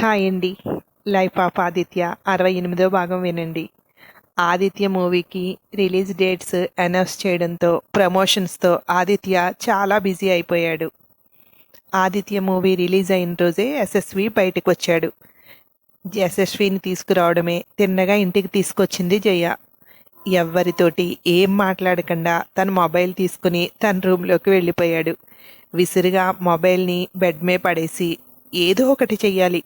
Hi అండి. 'Life of Aditya' 68వ భాగం వినండి. ఆదిత్య మూవీకి రిలీజ్ డేట్స్ అనౌన్స్ చేయడంతో, ప్రమోషన్స్తో ఆదిత్య చాలా బిజీ అయిపోయాడు. ఆదిత్య మూవీ రిలీజ్ అయిన రోజే యశస్వి బయటకు వచ్చాడు. యశస్విని తీసుకురావడమే తిన్నగా ఇంటికి తీసుకొచ్చింది జయ. ఎవ్వరితోటి ఏం మాట్లాడకుండా తన మొబైల్ తీసుకుని తన రూమ్లోకి వెళ్ళిపోయాడు. విసురుగా మొబైల్ని బెడ్ మీద పడేసి ఏదో ఒకటి చెయ్యాలి,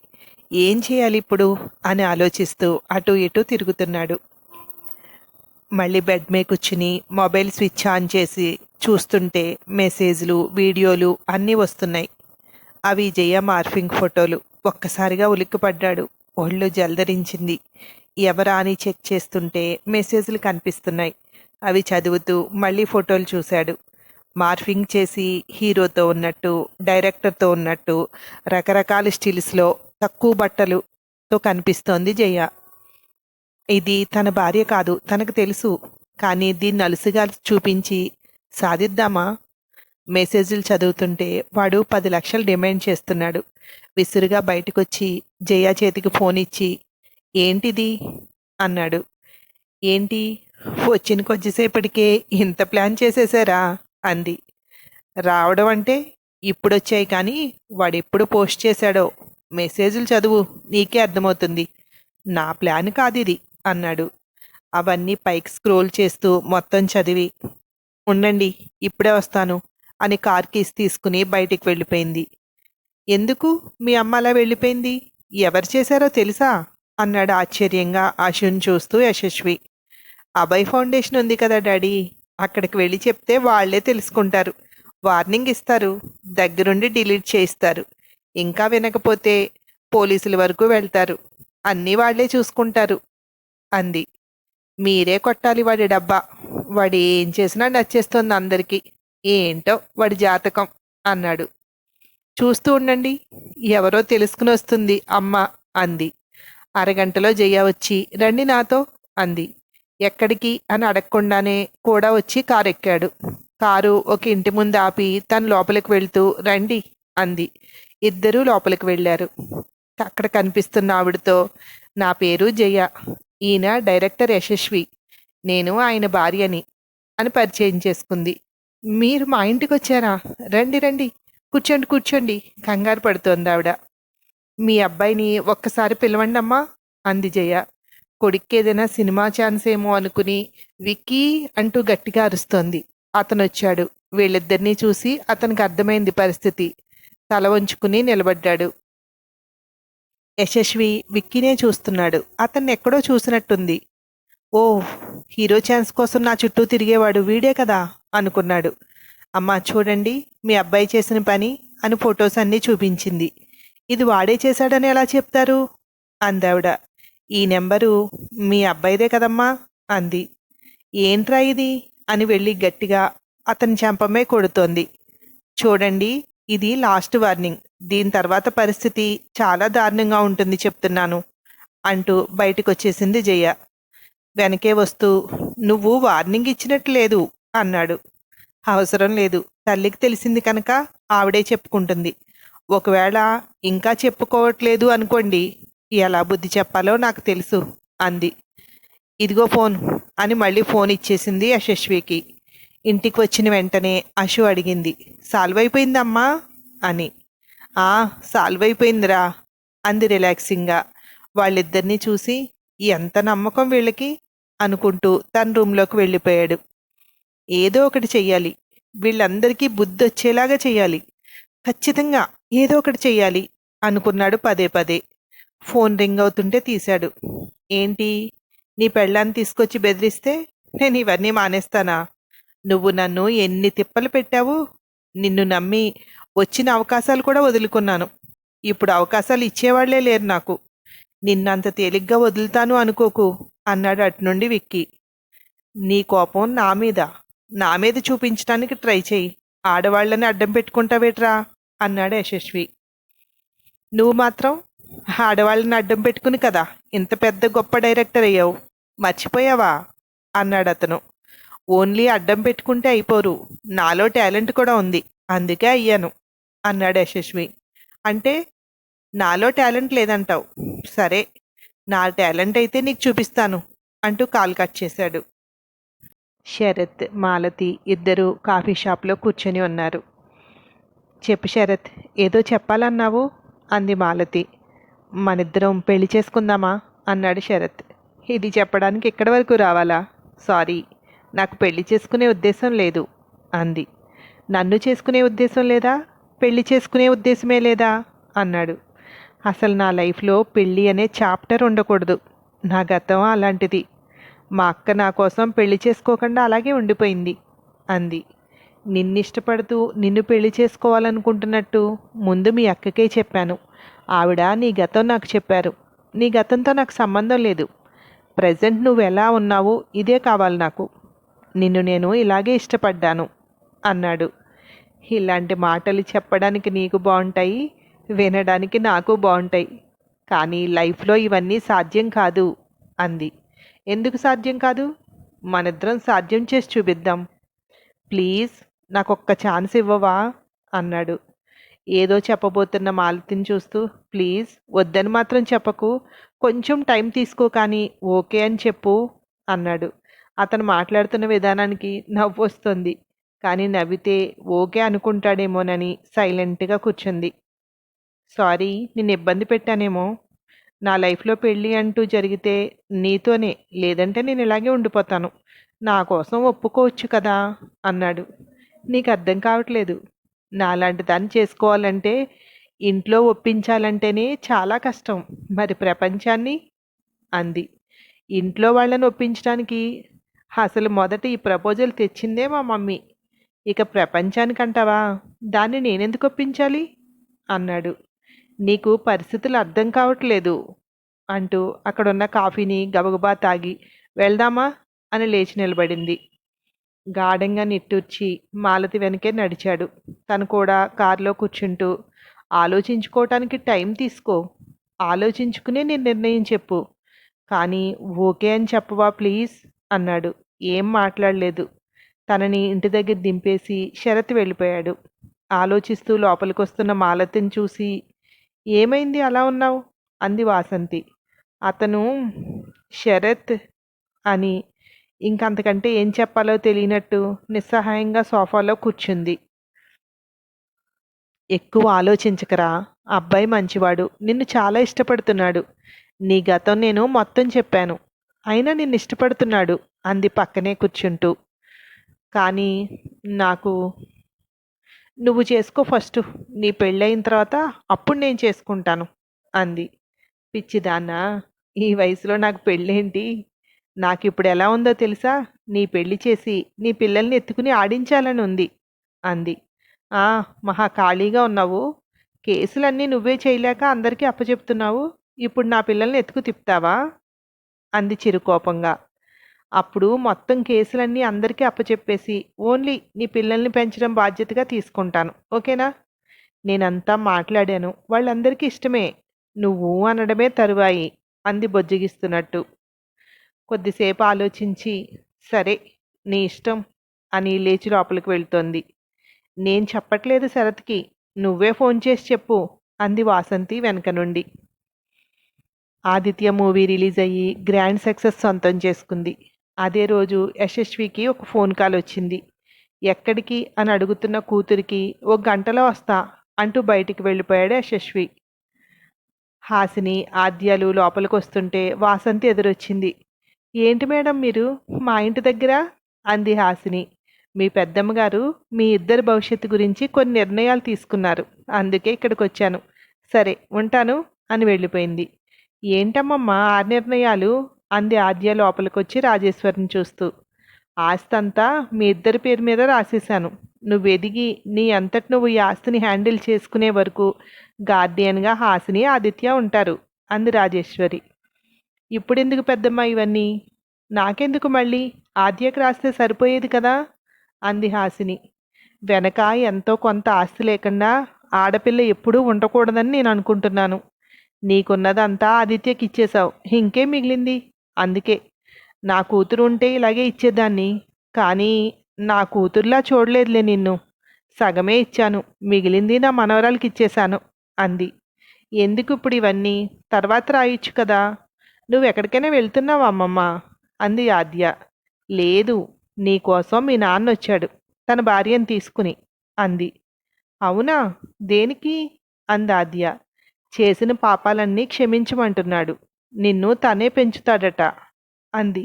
ఏం చేయాలి ఇప్పుడు అని ఆలోచిస్తూ అటు ఇటు తిరుగుతున్నాడు. మళ్ళీ బెడ్ మీద కూర్చుని మొబైల్ స్విచ్ ఆన్ చేసి చూస్తుంటే మెసేజ్లు, వీడియోలు అన్నీ వస్తున్నాయి. అవి జయ మార్ఫింగ్ ఫోటోలు. ఒక్కసారిగా ఉలిక్కిపడ్డాడు. ఒళ్ళు జలదరించింది. ఎవరా అని చెక్ చేస్తుంటే మెసేజ్లు కనిపిస్తున్నాయి. అవి చదువుతూ మళ్ళీ ఫోటోలు చూశాడు. మార్ఫింగ్ చేసి హీరోతో ఉన్నట్టు, డైరెక్టర్తో ఉన్నట్టు, రకరకాల స్టిల్స్లో తక్కువ బట్టలుతో కనిపిస్తోంది జయ. ఇది తన భార్య కాదు, తనకు తెలుసు. కానీ దీన్ని అలుసుగా చూపించి సాధిద్దామా? మెసేజ్లు చదువుతుంటే వాడు 10 లక్షలు డిమాండ్ చేస్తున్నాడు. విసురుగా బయటకొచ్చి జయ చేతికి ఫోన్ ఇచ్చి, ఏంటిది అన్నాడు. ఏంటి, వచ్చిన కొద్దిసేపటికే ఇంత ప్లాన్ చేసేసారా అంది. రావడం అంటే ఇప్పుడొచ్చాయి, కానీ వాడెప్పుడు పోస్ట్ చేశాడో మెసేజ్లు చదువు, నీకే అర్థమవుతుంది. నా ప్లాన్ కాదిది అన్నాడు. అవన్నీ పైకి స్క్రోల్ చేస్తూ మొత్తం చదివి, ఉండండి ఇప్పుడే వస్తాను అని కార్ కీస్ తీసుకుని బయటికి వెళ్ళిపోయింది. ఎందుకు మీ అమ్మ అలా వెళ్ళిపోయింది? ఎవరు చేశారో తెలుసా అన్నాడు ఆశ్చర్యంగా ఆశుని చూస్తూ యశస్వి. అభయ్ ఫౌండేషన్ ఉంది కదా డాడీ, అక్కడికి వెళ్ళి చెప్తే వాళ్లే తెలుసుకుంటారు, వార్నింగ్ ఇస్తారు, దగ్గరుండి డిలీట్ చేయిస్తారు. ఇంకా వినకపోతే పోలీసుల వరకు వెళ్తారు. అన్నీ వాళ్లే చూసుకుంటారు అంది. మీరే కొట్టాలి వాడి డబ్బా. వాడు ఏం చేసినా నచ్చేస్తుంది అందరికీ. ఏంటో వాడి జాతకం అన్నాడు. చూస్తూ ఉండండి, ఎవరో తెలుసుకుని వస్తుంది అమ్మ అంది. అరగంటలో జయ వచ్చి, రండి నాతో అంది. ఎక్కడికి అని అడగకుండానే కూడా వచ్చి కారు ఎక్కాడు. కారు ఒక ఇంటి ముందు ఆపి తను లోపలికి వెళ్తూ రండి అంది. ఇద్దరూ లోపలికి వెళ్ళారు. అక్కడ కనిపిస్తున్న ఆవిడతో, నా పేరు జయ, ఈయన డైరెక్టర్ యశస్వి, నేను ఆయన భార్యని అని పరిచయం చేసుకుంది. మీరు మా ఇంటికి వచ్చారా? రండి రండి, కూర్చోండి కూర్చోండి కంగారు పడుతోంది ఆవిడ. మీ అబ్బాయిని ఒక్కసారి పిలవండి అమ్మా అంది జయ. కొడుక్కి ఏదైనా సినిమా ఛాన్స్ ఏమో అనుకుని విక్కీ అంటూ గట్టిగా అరుస్తోంది. అతను వచ్చాడు. వీళ్ళిద్దరినీ చూసి అతనికి అర్థమైంది పరిస్థితి. తల వంచుకుని నిలబడ్డాడు. యశస్వి విక్కీనే చూస్తున్నాడు. అతన్ని ఎక్కడో చూసినట్టుంది. ఓ, హీరో ఛాన్స్ కోసం నా చుట్టూ తిరిగేవాడు వీడే కదా అనుకున్నాడు. అమ్మా చూడండి మీ అబ్బాయి చేసిన పని అని ఫొటోస్ అన్నీ చూపించింది. ఇది వాడే చేశాడని ఎలా చెప్తారు అందావిడ. ఈ నెంబరు మీ అబ్బాయిదే కదమ్మా అంది. ఏంట్రా ఇది అని వెళ్ళి గట్టిగా అతని చెంపమే కొడుతోంది. చూడండి, ఇది లాస్ట్ వార్నింగ్, దీని తర్వాత పరిస్థితి చాలా దారుణంగా ఉంటుంది చెప్తున్నాను అంటూ బయటకు వచ్చేసింది జయ. వెనకే వస్తూ, నువ్వు వార్నింగ్ ఇచ్చినట్టు లేదు అన్నాడు. అవసరం లేదు, తల్లికి తెలిసింది కనుక ఆవిడే చెప్పుకుంటుంది. ఒకవేళ ఇంకా చెప్పుకోవట్లేదు అనుకోండి, ఎలా బుద్ధి చెప్పాలో నాకు తెలుసు అంది. ఇదిగో ఫోన్ అని మళ్ళీ ఫోన్ ఇచ్చేసింది యశస్వికి. ఇంటికి వచ్చిన వెంటనే అశు అడిగింది, సాల్వ్ అయిపోయిందమ్మా అని. సాల్వ్ అయిపోయిందిరా అంది రిలాక్సింగ్గా. వాళ్ళిద్దరినీ చూసి ఎంత నమ్మకం వీళ్ళకి అనుకుంటూ తన రూమ్లోకి వెళ్ళిపోయాడు. ఏదో ఒకటి చెయ్యాలి, వీళ్ళందరికీ బుద్ధి వచ్చేలాగా చెయ్యాలి, ఖచ్చితంగా ఏదో ఒకటి చెయ్యాలి అనుకున్నాడు పదే పదే. ఫోన్ రింగ్ అవుతుంటే తీశాడు. ఏంటి, నీ పెళ్ళాన్ని తీసుకొచ్చి బెదిరిస్తే నేను ఇవన్నీ మానేస్తానా? నువ్వు నన్ను ఎన్ని తిప్పలు పెట్టావు. నిన్ను నమ్మి వచ్చిన అవకాశాలు కూడా వదులుకున్నాను. ఇప్పుడు అవకాశాలు ఇచ్చేవాళ్లే లేరు నాకు. నిన్నంత తేలిగ్గా వదులుతాను అనుకోకు అన్నాడు అటునుండి విక్కీ. నీ కోపం నా మీద చూపించడానికి ట్రై చేయి, ఆడవాళ్ళని అడ్డం పెట్టుకుంటావేట్రా అన్నాడు యశస్వి. నువ్వు మాత్రం ఆడవాళ్ళని అడ్డం పెట్టుకుని కదా ఇంత పెద్ద గొప్ప డైరెక్టర్ అయ్యావు, మర్చిపోయావా అన్నాడు అతను. ఓన్లీ అడ్డం పెట్టుకుంటే అయిపోరు, నాలో టాలెంట్ కూడా ఉంది, అందుకే అయ్యాను అన్నాడు యశస్వి. అంటే నాలో టాలెంట్ లేదంటావు. సరే, నా టాలెంట్ అయితే నీకు చూపిస్తాను అంటూ కాల్ కట్ చేశాడు. శరత్, మాలతి ఇద్దరూ కాఫీ షాప్లో కూర్చొని ఉన్నారు. చెప్పు శరత్, ఏదో చెప్పాలన్నావు అంది మాలతి. మనిద్దరం పెళ్లి చేసుకుందామా అన్నాడు శరత్. ఇది చెప్పడానికి ఇక్కడి వరకు రావాలా? సారీ, నాకు పెళ్లి చేసుకునే ఉద్దేశం లేదు అంది. నన్ను చేసుకునే ఉద్దేశం లేదా? పెళ్లి చేసుకునే ఉద్దేశమే లేదా అన్నాడు. అసలు నా లైఫ్లో పెళ్ళి అనే చాప్టర్ ఉండకూడదు. నా గతం అలాంటిది. మా అక్క నా కోసం పెళ్లి చేసుకోకుండా అలాగే ఉండిపోయింది అంది. నిన్నిష్టపడుతూ నిన్ను పెళ్లి చేసుకోవాలనుకుంటున్నట్టు ముందు మీ అక్కకే చెప్పాను. ఆవిడ నీ గతం నాకు చెప్పారు. నీ గతంతో నాకు సంబంధం లేదు. ప్రజెంట్ నువ్వు ఎలా ఉన్నావు ఇదే కావాలి నాకు. నిన్ను నేను ఇలాగే ఇష్టపడ్డాను అన్నాడు. ఇలాంటి మాటలు చెప్పడానికి నీకు బాగుంటాయి, వినడానికి నాకు బాగుంటాయి. కానీ లైఫ్లో ఇవన్నీ సాధ్యం కాదు అంది. ఎందుకు సాధ్యం కాదు? మనిద్దరం సాధ్యం చేసి చూపిద్దాం. ప్లీజ్ నాకొక్క ఛాన్స్ ఇవ్వవా అన్నాడు. ఏదో చెప్పబోతున్న మాలతిని చూస్తూ, ప్లీజ్ వద్దని మాత్రం చెప్పకు, కొంచెం టైం తీసుకో, కానీ ఓకే అని చెప్పు అన్నాడు. అతను మాట్లాడుతున్న విధానానికి నవ్వు వస్తుంది. కానీ నవ్వితే ఓకే అనుకుంటాడేమోనని సైలెంట్గా కూర్చుంది. సారీ, నిన్ను ఇబ్బంది పెట్టానేమో. నా లైఫ్లో పెళ్ళి అంటూ జరిగితే నీతోనే, లేదంటే నేను ఇలాగే ఉండిపోతాను. నా కోసం ఒప్పుకోవచ్చు కదా అన్నాడు. నీకు అర్థం కావట్లేదు. నాలాంటి దాన్ని చేసుకోవాలంటే, ఇంట్లో ఒప్పించాలంటేనే చాలా కష్టం. మరి ప్రపంచాన్ని అంది. ఇంట్లో వాళ్ళని ఒప్పించడానికి అసలు మొదట ఈ ప్రపోజల్ తెచ్చిందే మా మమ్మీ. ఇక ప్రపంచానికంటావా? దాన్ని నేనెందుకు ఒప్పించాలి అన్నాడు. నీకు పరిస్థితులు అర్థం కావట్లేదు అంటూ అక్కడున్న కాఫీని గబగబా తాగి వెళ్దామా అని లేచి నిలబడింది. గాఢంగా నిట్టూర్చి మాలతి వెనకే నడిచాడు. తను కూడా కారులో కూర్చుంటూ, ఆలోచించుకోవటానికి టైం తీసుకో, ఆలోచించుకునే నీ నిర్ణయం చెప్పు, కానీ ఓకే అని చెప్పవా ప్లీజ్ అన్నాడు. ఏం మాట్లాడలేదు. తనని ఇంటి దగ్గర దింపేసి శరత్ వెళ్ళిపోయాడు. ఆలోచిస్తూ లోపలికొస్తున్న మాలతిని చూసి, ఏమైంది అలా ఉన్నావు అంది వాసంతి. అతను శరత్ అని ఇంకంతకంటే ఏం చెప్పాలో తెలియనట్టు నిస్సహాయంగా సోఫాలో కూర్చుంది. ఎక్కువ ఆలోచించకరా, అబ్బాయి మంచివాడు, నిన్ను చాలా ఇష్టపడుతున్నాడు. నీ గతం నేను మొత్తం చెప్పాను. అయినా నిన్ను ఇష్టపడుతున్నాడు అంది పక్కనే కూర్చుంటూ. కానీ నాకు నువ్వు చేసుకో ఫస్ట్. నీ పెళ్ళయిన తర్వాత అప్పుడు నేను చేసుకుంటాను అంది. పిచ్చిదాన్నా, ఈ వయసులో నాకు పెళ్ళేంటి? నాకు ఇప్పుడు ఎలా ఉందో తెలుసా? నీ పెళ్లి చేసి నీ పిల్లల్ని ఎత్తుకుని ఆడించాలని ఉంది అంది. ఆ, మహా ఖాళీగా ఉన్నావు. కేసులన్నీ నువ్వే చేయలేక అందరికీ అప్పచెప్తున్నావు. ఇప్పుడు నా పిల్లల్ని ఎత్తుకు తిప్పుతావా అంది చిరుకోపంగా. అప్పుడు మొత్తం కేసులన్నీ అందరికీ అప్పచెప్పేసి ఓన్లీ నీ పిల్లల్ని పెంచడం బాధ్యతగా తీసుకుంటాను. ఓకేనా? నేనంతా మాట్లాడాను, వాళ్ళందరికీ ఇష్టమే. నువ్వు అనడమే తరువాయి అంది బొజ్జగిస్తున్నట్టు. కొద్దిసేపు ఆలోచించి, సరే నీ ఇష్టం అని లేచి లోపలికి వెళ్తోంది. నేను చెప్పట్లేదు శరత్కి, నువ్వే ఫోన్ చేసి చెప్పు అంది వాసంతి వెనక నుండి. ఆదిత్య మూవీ రిలీజ్ అయ్యి గ్రాండ్ సక్సెస్ సొంతం చేసుకుంది. అదే రోజు యశస్వికి ఒక ఫోన్ కాల్ వచ్చింది. ఎక్కడికి అని అడుగుతున్న కూతురికి, ఒక గంటలో వస్తా అంటూ బయటికి వెళ్ళిపోయాడు యశస్వి. హాసిని, ఆద్యాలు లోపలికి వస్తుంటే వాసంతి ఎదురొచ్చింది. ఏంటి మేడం మీరు మా ఇంటి దగ్గర అంది హాసిని. మీ పెద్దమ్మగారు మీ ఇద్దరి భవిష్యత్తు గురించి కొన్ని నిర్ణయాలు తీసుకున్నారు, అందుకే ఇక్కడికి వచ్చాను. సరే ఉంటాను అని వెళ్ళిపోయింది. ఏంటమ్మమ్మా ఆ నిర్ణయాలు అంది ఆద్య లోపలికొచ్చి రాజేశ్వరిని చూస్తూ. ఆస్తంతా మీ ఇద్దరి పేరు మీద రాసేశాను. నువ్వు ఎదిగి నీ అంతటి నువ్వు ఈ ఆస్తిని హ్యాండిల్ చేసుకునే వరకు గార్డియన్గా హాసిని, ఆదిత్య ఉంటారు అంది రాజేశ్వరి. ఇప్పుడెందుకు పెద్దమ్మ ఇవన్నీ? నాకెందుకు మళ్ళీ? ఆద్యకు రాస్తే సరిపోయేది కదా అంది హాసిని. వెనక ఎంతో కొంత ఆస్తి లేకుండా ఆడపిల్ల ఎప్పుడూ ఉండకూడదని నేను అనుకుంటున్నాను. నీకున్నదంతా ఆదిత్యకి ఇచ్చేశావు, ఇంకేం మిగిలింది? అందుకే నా కూతురు ఉంటే ఇలాగే ఇచ్చేదాన్ని, కానీ నా కూతుర్లా చూడలేదులే నిన్ను. సగమే ఇచ్చాను, మిగిలింది నా మనవరాలకి ఇచ్చేశాను అంది. ఎందుకు ఇప్పుడు ఇవన్నీ? తర్వాత రాయొచ్చు కదా. నువ్వెక్కడికైనా వెళ్తున్నావా అమ్మమ్మ? అంది ఆద్య. లేదు, నీకోసం మీ నాన్నొచ్చాడు తన భార్యను తీసుకుని అంది. అవునా? దేనికి? అంది ఆద్య. చేసిన పాపాలన్నీ క్షమించమంటున్నాడు. నిన్ను తనే పెంచుతాడట అంది.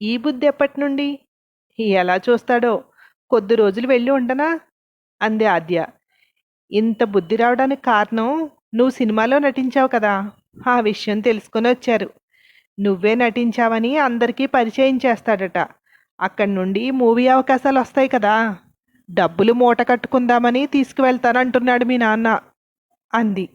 ఈ బుద్ధి ఎప్పటి నుండి? ఎలా చూస్తాడో. కొద్ది రోజులు వెళ్ళి ఉండనా? అంది ఆద్య. ఇంత బుద్ధి రావడానికి కారణం నువ్వు సినిమాలో నటించావు కదా, ఆ విషయం తెలుసుకొని వచ్చారు. నువ్వే నటించావని అందరికీ పరిచయం చేస్తాడట. అక్కడి నుండి మూవీ అవకాశాలు వస్తాయి కదా. డబ్బులు మూట కట్టుకుందామని తీసుకువెళ్తానంటున్నాడు మీ నాన్న అంది.